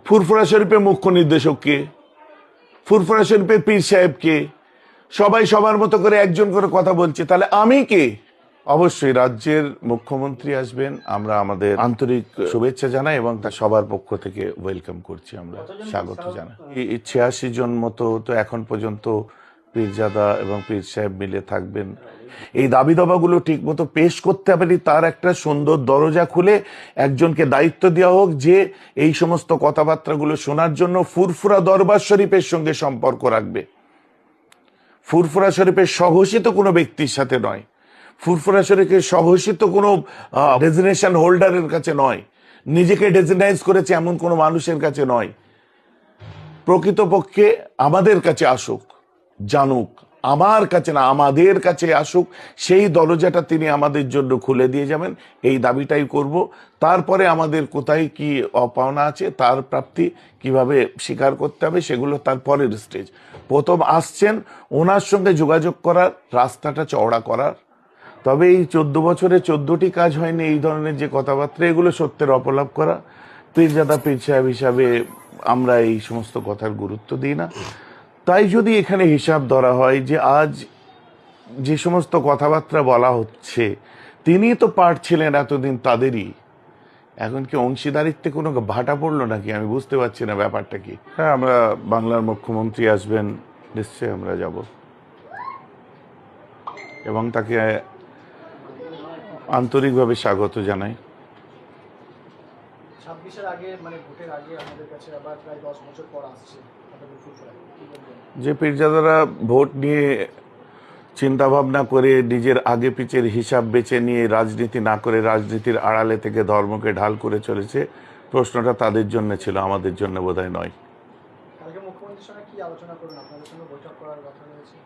ফুরফুরা শরীফের মুখ্য নির্দেশক কে, ফুরফুরা শরীফের পীর সাহেব কে, সবাই সবার মতো করে একজন করে কথা বলছে, তাহলে আমি কে? অবশ্যই রাজ্যের মুখ্যমন্ত্রী আসবেন, আমরা আমাদের আন্তরিক শুভেচ্ছা জানাই এবং তা সবার পক্ষ থেকে ওয়েলকাম করছি, আমরা স্বাগত জানাই। এই 86 জন মতো তো এখন পর্যন্ত পীরজাদা এবং পীর সাহেব মিলে থাকবেন। এই দাবি দাবাগুলো ঠিক মতো পেশ করতে পারি, তার একটা সুন্দর দরজা খুলে একজনকে দায়িত্ব দেওয়া হোক যে এই সমস্ত কথাবার্তাগুলো শোনার জন্য ফুরফুরা দরবার শরীফের সঙ্গে সম্পর্ক রাখবে। ফুরফুরা শরীফের স্বঘোষিত কোনো ব্যক্তির সাথে নয়, ফুরফুরা শরীফের স্বঘোষিত কোনো ডেজিগনেশন হোল্ডারের কাছে নয়, নিজেকে ডেজিগনাইজ করেছে এমন কোনো মানুষের কাছে নয়। প্রকৃতপক্ষে আমাদের কাছে আসুক, জানুক, আমার কাছে না আমাদের কাছে আসুক, সেই দরজাটা তিনি আমাদের জন্য খুলে দিয়ে যাবেন, এই দাবিটাই করব। তারপরে আমাদের কোথায় কি অপাওনা আছে, তার প্রাপ্তি কিভাবে স্বীকার করতে হবে, সেগুলো তার পরের স্টেজ। প্রথম আসছেন ওনার সঙ্গে যোগাযোগ করার, রাস্তাটা চওড়া করার। তবে এই 14 বছরে 14টি কাজ হয়নি, এই ধরনের যে কথাবার্তা, এগুলো সত্যের অপলাপ করা। পীরজাদা পীর সাহেব হিসাবে আমরা এই সমস্ত কথার গুরুত্ব দিই না। তাই যদি এখানে হিসাব ধরা হয় যে আজ যে সমস্ত কথাবার্তা বলা হচ্ছে, তিনি তো পার্ট ছিলেন এতদিন তাদেরই, এখন কি অংশীদারিত্বে কোনো ভাটা পড়লো নাকি? আমি বুঝতে পারছি না ব্যাপারটা কি। হ্যাঁ, আমরা বাংলার মুখ্যমন্ত্রী আসবেন, নিশ্চয়ই আমরা যাব এবং তাকে আন্তরিকভাবে স্বাগত জানাই। 26-এর আগে, মানে ভোটের আগে আমাদের কাছে আবার প্রায় 10 বছর পর আসছে যে পীরজাদারা ভোট নিয়ে চিন্তা ভাবনা করে নিজের আগে পিছের হিসাব বেছে নিয়ে রাজনীতি না করে রাজনীতির আড়ালে থেকে ধর্মকে ঢাল করে চলেছে, প্রশ্নটা তাদের জন্য ছিল, আমাদের জন্য বোধহয় নয়। কালকে মুখ্যমন্ত্রীর সঙ্গে কি আলোচনা করবেন? আপনাদের সঙ্গে বৈঠক করার কথা রয়েছে?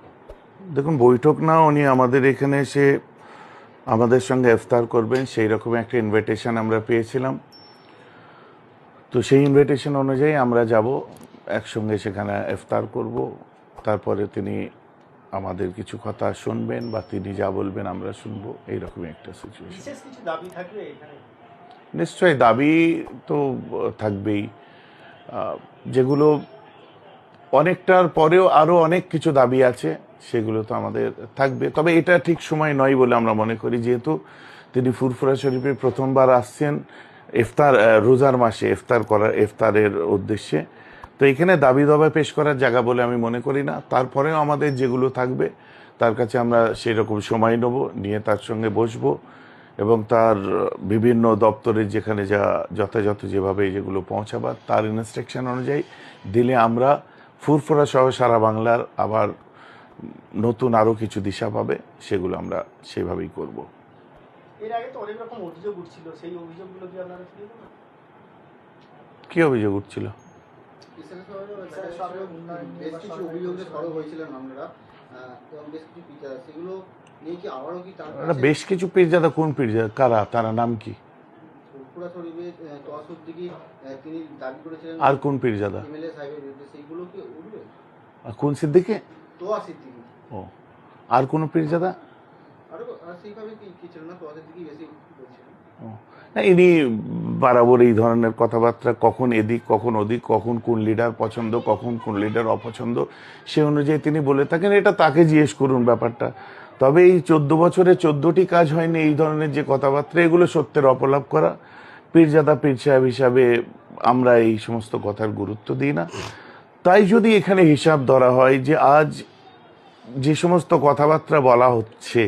দেখুন, বৈঠক না, উনি আমাদের এখানে এসে আমাদের সঙ্গে ইফতার করবেন, সেই রকম একটা ইনভিটেশন আমরা পেয়েছিলাম। তো সেই ইনভিটেশন অনুযায়ী আমরা যাব, একসঙ্গে সেখানে ইফতার করব। তারপরে তিনি আমাদের কিছু কথা শুনবেন বা তিনি যা বলবেন আমরা শুনবো, এইরকমই একটা সিচুয়েশন। বিশেষ কিছু দাবি থাকবে এখানে? নিশ্চয়ই দাবি তো থাকবেই, যেগুলো অনেকটার পরেও আরো অনেক কিছু দাবি আছে, সেগুলো তো আমাদের থাকবে। তবে এটা ঠিক সময় নয় বলে আমরা মনে করি, যেহেতু তিনি ফুরফুরা শরীফে প্রথমবার আসছেন ইফতার, রোজার মাসে ইফতারের উদ্দেশ্যে। তো এখানে দাবি দাবা পেশ করার জায়গা বলে আমি মনে করি না। তারপরেও আমাদের যেগুলো থাকবে তার কাছে আমরা সেই রকম সময় নেব, নিয়ে তার সঙ্গে বসবো এবং তার বিভিন্ন দপ্তরের যেখানে যা যথাযথ যেভাবে যেগুলো পৌঁছাবার, তার ইনস্ট্রাকশন অনুযায়ী দিলে আমরা ফুরফুরা সহ সারা বাংলার আবার নতুন আরও কিছু দিশা পাবে, সেগুলো আমরা সেভাবেই করব। এর আগে তো অনেক রকম অভিযোগ উঠছিল, সেই অভিযোগগুলো কি আপনারা শুনে নেবেন? কি অভিযোগ উঠছিল? বেশ কিছু অভিযোগে সরব হয়েছিলেন আপনারা এবং বেশ কিছু পীরজাদা, সেগুলো নিয়ে কি আবারও কি বেশ কিছু পীরজাদা? কোন পীরজাদা, কারা, তারা নাম কি? ফুরফুরা শরীফে তোয়াসুদ্দিকি তিনি দাবি করেছিলেন, আর কোন পীরজাদা? এমএলএ সাহেবের বিরুদ্ধে, সেইগুলো কি উঠবে? কোন সিদ্দিকে? তোয়া সিদ্দিকি। ও, আর কোন পীরজাদা? আরো সেইভাবে কি ছিল না, তোয়া সিদ্দিকি বেশি বলছিলেন। না, ইনি বরাবর এই ধরনের কথাবার্তা, কখন এদিক কখন ওদিক, কখন কোন লিডার পছন্দ কখন কোন লিডার অপছন্দ, সে অনুযায়ী তিনি বলে থাকেন। এটা তাকে জিজ্ঞেস করুন ব্যাপারটা। তবে এই 14 বছরে 14টি কাজ হয়নি, এই ধরনের যে কথাবার্তা, এগুলো সত্যের অপলাপ করা। পীরজাদা পীর সাহেব হিসাবে আমরা এই সমস্ত কথার গুরুত্ব দিই না। তাই যদি এখানে হিসাব ধরা হয় যে আজ যে সমস্ত কথাবার্তা বলা হচ্ছে,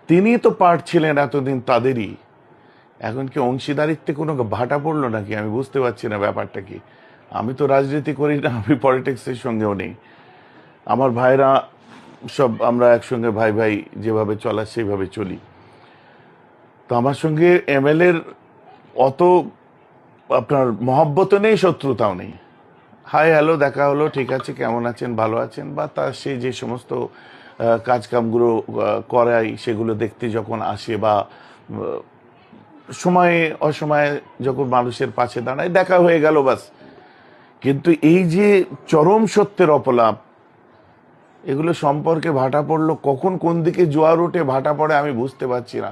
তিনি তো পার্ট ছিলেন এতদিন তাদেরই, এখন কি অংশীদারিত্বে কোনো ভাটা পড়লো নাকি? আমি বুঝতে পারছি না ব্যাপারটা কি। আমি তো রাজনীতি করি না, আমি পলিটিক্সের সঙ্গেও নেই। আমার ভাইরা সব আমরা একসঙ্গে ভাই ভাই যেভাবে চলার সেইভাবে চলি। তো আমার সঙ্গে এমএলএর অত আপনার মহব্বতও নেই, শত্রুতাও নেই। হাই হ্যালো, দেখা হলো, ঠিক আছে, কেমন আছেন, ভালো আছেন, বা তার সে যে সমস্ত কাজকামগুলো করাই সেগুলো দেখতে যখন আসে, বা সময়ে অসময়ে যখন মানুষের পাশে দাঁড়ায়, দেখা হয়ে গেল বাস। কিন্তু এই যে চরম সত্যের অপলাপ, এগুলো সম্পর্কে ভাটা পড়লো, কখন কোন দিকে জোয়ার ওঠে ভাটা পড়ে আমি বুঝতে পারছি না।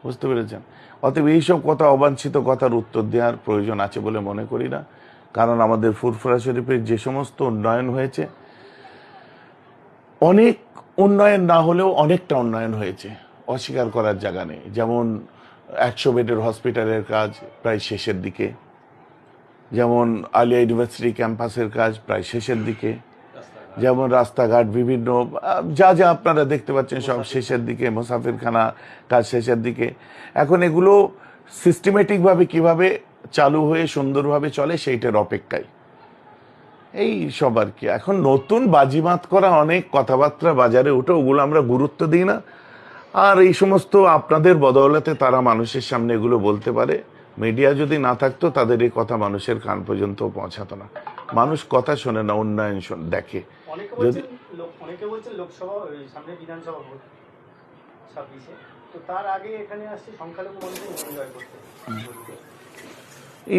বুঝতে পেরেছেন? অতএব এইসব কথা, অবাঞ্ছিত কথার উত্তর দেওয়ার প্রয়োজন আছে বলে মনে করি না। কারণ আমাদের ফুরফুরা শরীফের যে সমস্ত উন্নয়ন হয়েছে, অনেক উন্নয়ন না হলেও অনেকটা উন্নয়ন হয়েছে, অস্বীকার করার জায়গা নেই। যেমন 100 বেডের হসপিটালের কাজ প্রায় শেষের দিকে, যেমন আলিয়া ইউনিভার্সিটি ক্যাম্পাসের কাজ প্রায় শেষের দিকে, যেমন রাস্তাঘাট বিভিন্ন যা যা আপনারা দেখতে পাচ্ছেন সব শেষের দিকে, মুসাফিরখানা কাজ শেষের দিকে। এখন এগুলো সিস্টেমেটিকভাবে কিভাবে চালু হয়ে সুন্দরভাবে চলে সেইটার অপেক্ষায়, এই সব আর কি। এখন নতুন বাজিমাত করা অনেক কথাবার্তা বাজারে উঠে, ওগুলো আমরা গুরুত্ব দিই না। আর এই সমস্ত আপনাদের বদৌলতে তারা মানুষের সামনে এগুলো বলতে পারে। মিডিয়া যদি না থাকতো তাদের এই কথা মানুষের কান পর্যন্ত পৌঁছাতো না। মানুষ কথা শোনে না, উন্নয়ন দেখে। অনেকে বলছেন লোকসভা সামনে বিধানসভা ভোট 26-এ, তো তার আগে এখানে আসছে সংখ্যালঘু মানুষের জয় করতে।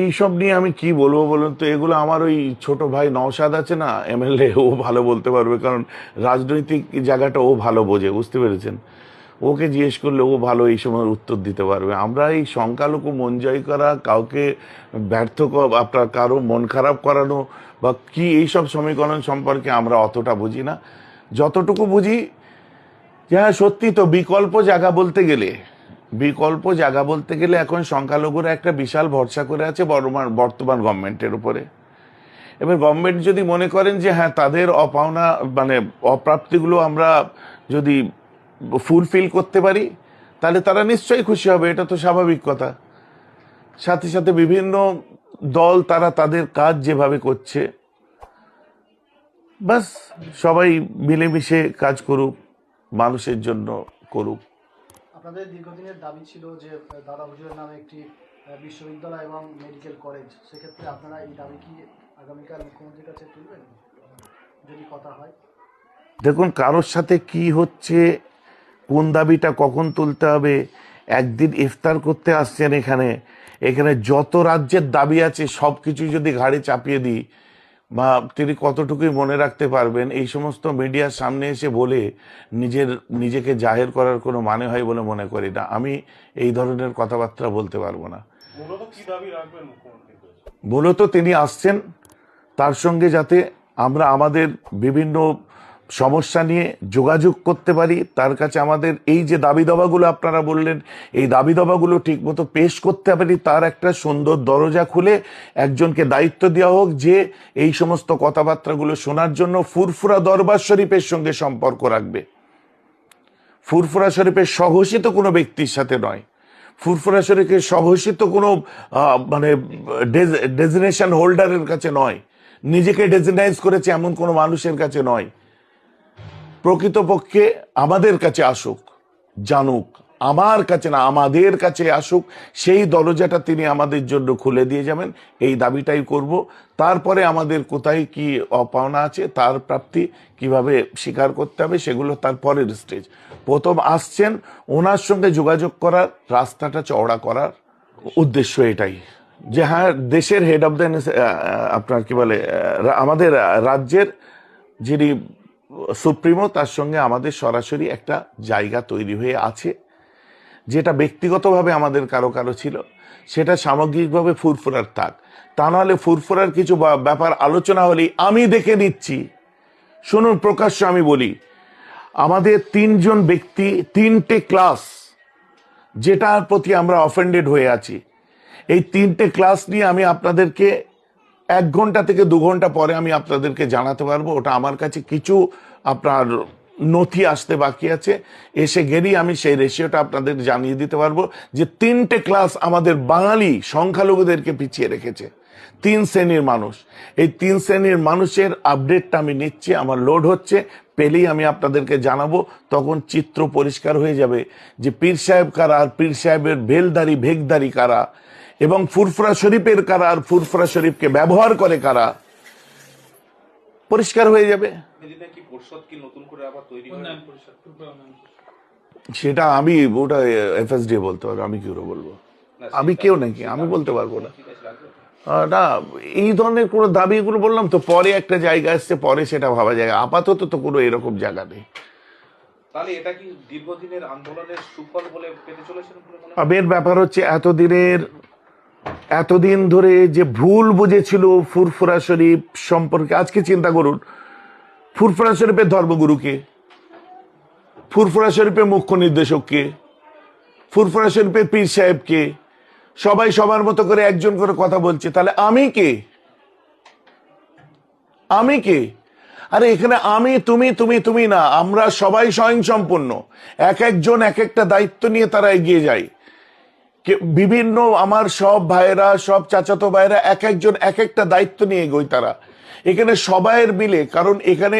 এইসব নিয়ে আমি কি বলবো বলুন তো? এগুলো আমার ওই ছোট ভাই নওশাদ আছে না, এমএলএ, ও ভালো বলতে পারবে, কারণ রাজনৈতিক জায়গাটা ও ভালো বোঝে, বুঝতে পেরেছেন? ওকে জিজ্ঞেস করলে ও ভালো এই সময় উত্তর দিতে পারবে। আমরা এই সংখ্যালঘু মন জয় করা, কাউকে ব্যর্থ আপনার কারো মন খারাপ করানো বা কি এইসব সমীকরণ সম্পর্কে আমরা অতটা বুঝি না। যতটুকু বুঝি যে হ্যাঁ সত্যি তো বিকল্প জায়গা বলতে গেলে এখন সংখ্যালঘুরা একটা বিশাল ভরসা করে আছে বর্তমান গভর্নমেন্টের উপরে। এবার গভর্নমেন্ট যদি মনে করেন যে হ্যাঁ তাদের অপাওনা মানে অপ্রাপ্তিগুলো আমরা যদি ফুলফিল করতে পারি, তাহলে তারা নিশ্চয়ই খুশি হবে, এটা তো স্বাভাবিক কথা। সাথে সাথে বিভিন্ন দল তারা তাদের কাজ যেভাবে করছে, বাস সবাই মিলেমিশে কাজ করুক, মানুষের জন্য করুক। আপনাদের দীর্ঘদিনের দাবি ছিল যে দাদা হুজুরের নামে একটি বিশ্ববিদ্যালয় এবং মেডিকেল কলেজ, সেক্ষেত্রে আপনারা এই দাবি কি আগামীকাল মুখ্যমন্ত্রীর কাছে তুলবেন যদি কথা হয়? দেখুন, কারোর সাথে কি হচ্ছে, কোন দাবিটা কখন তুলতে হবে, একদিন ইফতার করতে আসছেন এখানে যত রাজ্যের দাবি আছে সব কিছু যদি ঘাড়ে চাপিয়ে দিই, বা তিনি কতটুকুই মনে রাখতে পারবেন, এই সমস্ত মিডিয়ার সামনে এসে বলে নিজেকে জাহের করার কোনো মানে হয় বলে মনে করি না। আমি এই ধরনের কথাবার্তা বলতে পারবো না। মূলত তিনি আসছেন, তার সঙ্গে যাতে আমরা আমাদের বিভিন্ন সমস্যা নিয়ে যোগাযোগ করতে পারি, তার কাছে আমাদের এই যে দাবি দাবাগুলো আপনারা বললেন, এই দাবি দাবাগুলো ঠিক মতো পেশ করতে পারি, তার একটা সুন্দর দরজা খুলে একজনকে দায়িত্ব দেওয়া হোক যে এই সমস্ত কথাবার্তাগুলো শোনার জন্য ফুরফুরা দরবার শরীফের সঙ্গে সম্পর্ক রাখবে। ফুরফুরা শরীফের স্বঘোষিত কোনো ব্যক্তির সাথে নয়, ফুরফুরা শরীফের স্বঘোষিত কোনো মানে ডেজিগনেশন হোল্ডারের কাছে নয়, নিজেকে ডেজিগনাইজ করেছে এমন কোনো মানুষের কাছে নয়। প্রকৃতপক্ষে আমাদের কাছে আসুক, জানুক, আমার কাছে না আমাদের কাছে আসুক, সেই দরজাটা তিনি আমাদের জন্য খুলে দিয়ে যাবেন, এই দাবিটাই করব। তারপরে আমাদের কোথায় কি অপাওনা আছে, তার প্রাপ্তি কিভাবে স্বীকার করতে হবে, সেগুলো তার পরের স্টেজ। প্রথম আসছেন, ওনার সঙ্গে যোগাযোগ করার, রাস্তাটা চওড়া করার উদ্দেশ্য এটাই, যে হ্যাঁ দেশের হেড অফ দ্য আপনার কি বলে আমাদের রাজ্যের যিনি সুপ্রিমো, তার সঙ্গে আমাদের সরাসরি একটা জায়গা তৈরি হয়ে আছে, যেটা ব্যক্তিগতভাবে আমাদের কারো কারো ছিল, সেটা সামগ্রিকভাবে ফুরফুরার থাক। তা নাহলে ফুরফুরার কিছু ব্যাপার আলোচনা হলেই আমি দেখে নিচ্ছি। শুনুন, প্রকাশ্য আমি বলি, আমাদের 3 জন ব্যক্তি 3টে ক্লাস যেটার প্রতি আমরা অফেন্ডেড হয়ে আছি, এই 3টে ক্লাস নিয়ে আমি আপনাদেরকে 1 ঘন্টা থেকে 2 ঘন্টা পরে আমি আপনাদেরকে জানাতে পারবো। ওটা আমার কাছে কিছু আপনার নথি আসতে বাকি আছে, এসে গেলেই আমি সেই রেশিওটা আপনাদের জানিয়ে দিতে পারবো যে 3টে ক্লাস আমাদের বাঙালি সংখ্যালঘুদেরকে পিছিয়ে রেখেছে। 3 শ্রেণীর মানুষ, এই 3 শ্রেণীর মানুষের আপডেটটা আমি নিচ্ছি, আমার লোড হচ্ছে, পেলেই আমি আপনাদেরকে জানাবো। তখন চিত্র পরিষ্কার হয়ে যাবে যে পীর সাহেব কারা আর পীর সাহেবের ভেলদারি ভেগদারি কারা, এবং ফুরফুরা শরীফের কারা আর ফুরফুরা শরীফকে ব্যবহার করে কারা, পরিষ্কার হয়ে যাবে। সেটা আমি ওটা এফএসডি বলতে পারবো, আমি কি বলবো, আমি কেউ নাকি আমি বলতে পারবো না। না, এই ধরনের কোনো দাবিগুলো বললাম তো, পরে একটা জায়গা আসছে, পরে সেটা ভাবা যায়, আপাতত তো কোনো এরকম জায়গা নেই। তাহলে এটা কি দীর্ঘদিনের আন্দোলনের সুফল বলে পেতে চলেছেন? আবের ব্যাপার হচ্ছে এতদিনের এতদিন ধরে যে ভুল বুঝেছিল ফুরফুরা শরীফ সম্পর্কে, আজকে চিন্তা করুন, ফুরফুরা শরীফের ধর্মগুরুকে, ফুরফুরা শরীফের মুখ্য নির্দেশককে, ফুরফুরা শরীফের পীর সাহেবকে, সবাই সবার মতো করে একজন করে কথা বলছে, তাহলে আমি কে? আমি কে? আরে এখানে আমি তুমি তুমি তুমি না, আমরা সবাই স্বয়ংসম্পূর্ণ। এক একজন এক একটা দায়িত্ব নিয়ে তারা এগিয়ে যায়। বিভিন্ন আমার সব ভাইয়েরা, সব চাচাতো ভাইয়েরা এক একজন এক একটা দায়িত্ব নিয়ে এগোয় তারা। এখানে সবাইয়ের মিলে, কারণ এখানে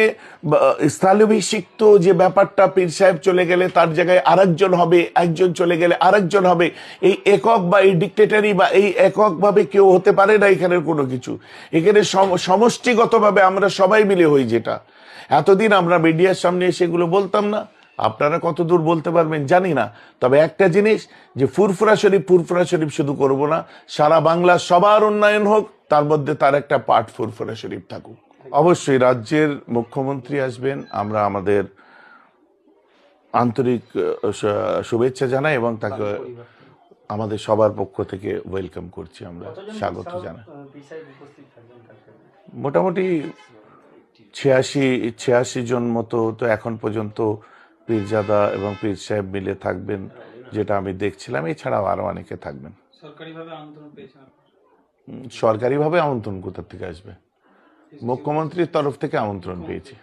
স্থলাভিষিক্ত যে ব্যাপারটা, পীর সাহেব চলে গেলে তার জায়গায় আরেকজন হবে, একজন চলে গেলে আরেকজন হবে, এই একক বা এই ডিক্টেটারি বা এই একক ভাবে কেউ হতে পারে না এখানের কোনো কিছু। এখানে সমষ্টিগতভাবে আমরা সবাই মিলে হই। যেটা এতদিন আমরা মিডিয়ার সামনে সেগুলো বলতাম না, আপনারা কতদূর বলতে পারবেন জানি না। তবে একটা জিনিস, যে ফুরফুরা শরীফ শুধু করব না, সারা বাংলা সবার উন্নয়ন হোক, তার মধ্যে তার একটা পার্ট ফুরফুরা শরীফ থাকুক। অবশ্যই রাজ্যের মুখ্যমন্ত্রী আসবেন, আমরা আমাদের আন্তরিক শুভেচ্ছা জানাই এবং তাকে আমাদের সবার পক্ষ থেকে ওয়েলকাম করছি, আমরা স্বাগত জানাই। মোটামুটি 86 জন মতো তো এখন পর্যন্ত পীরজাদা এবং পীর সাহেব মিলে থাকবেন, যেটা আমি দেখছিলাম। এছাড়াও আরো অনেকে থাকবেন। সরকারিভাবে আমন্ত্রণ কোথা থেকে আসবে? মুখ্যমন্ত্রীর তরফ থেকে আমন্ত্রণ পেয়েছি।